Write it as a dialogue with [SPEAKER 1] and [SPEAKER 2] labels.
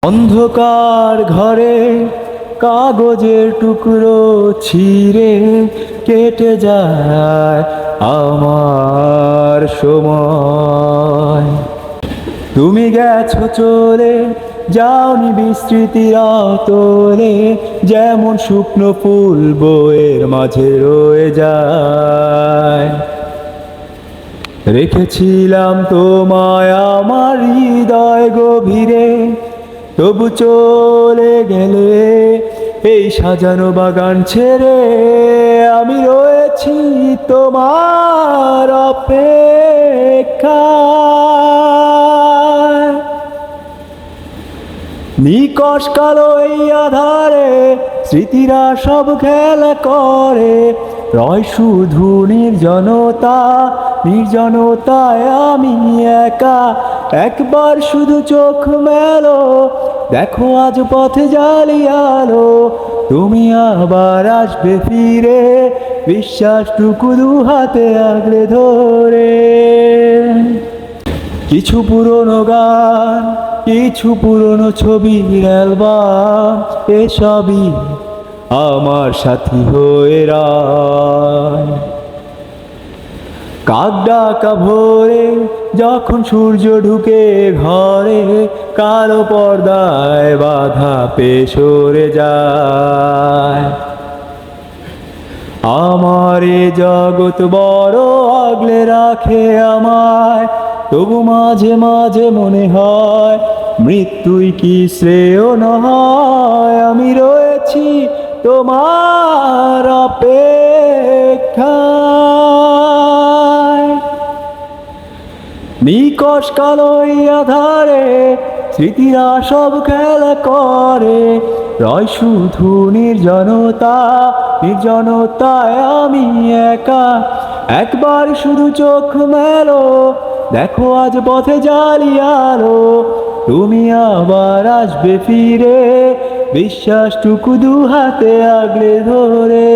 [SPEAKER 1] অন্ধকার ঘরে কাগজের টুকরো ছিঁড়ে কেটে যায় আমার সময়। তুমি গেছো চলে, যাওনি বিস্মৃতির আতলে, যেমন শুকনো ফুল বইয়ের মাঝে রয়ে যায়। রেখেছিলাম তোমায় আমার হৃদয় গভীরে, তবু চলে গেলে এই সাজানো বাগান ছেড়ে। আমি রয়েছি তোমার অপেক্ষায়। নিকষ কালো এই আধারে স্মৃতিরা সব খেলা করে, রয় শুধু নির্জনতা, নির্জনতায় আমি একা। একবার শুধু চোখ মেলো, দেখো আজ পথে জালিয়ালো, তুমি আবার আসবে ফিরে, বিশ্বাসটুকু দু হাতে আগলে ধরে। কিছু পুরনো গান, কিছু পুরনো ছবির অ্যালবাম, এসবই আমার সাথী হয়ে রয়। কাক ডাকা ভোরে যখন সূর্য ঢুকে ঘরে, কালো পর্দায় বাধা পেয়ে সরে যায়। আমার এ জগৎ বড় আগলে রাখে আমায়, তবু মাঝে মাঝে মনে হয় মৃত্যুই কি শ্রেয় নয়। আমি রয়েছি তোমার অপেক্ষায়। নিকষ কালো এই আধারে স্মৃতিরা সব খেলা করে, রয় শুধু নির্জনতা, নির্জনতায় আমি একা। একবার শুধু চোখ মেলো, দেখো আজ পথে জালিয়ালো, তুমি আবার আসবে ফিরে, বিশ্বাসটুকু দু হাতে আগলে ধরে।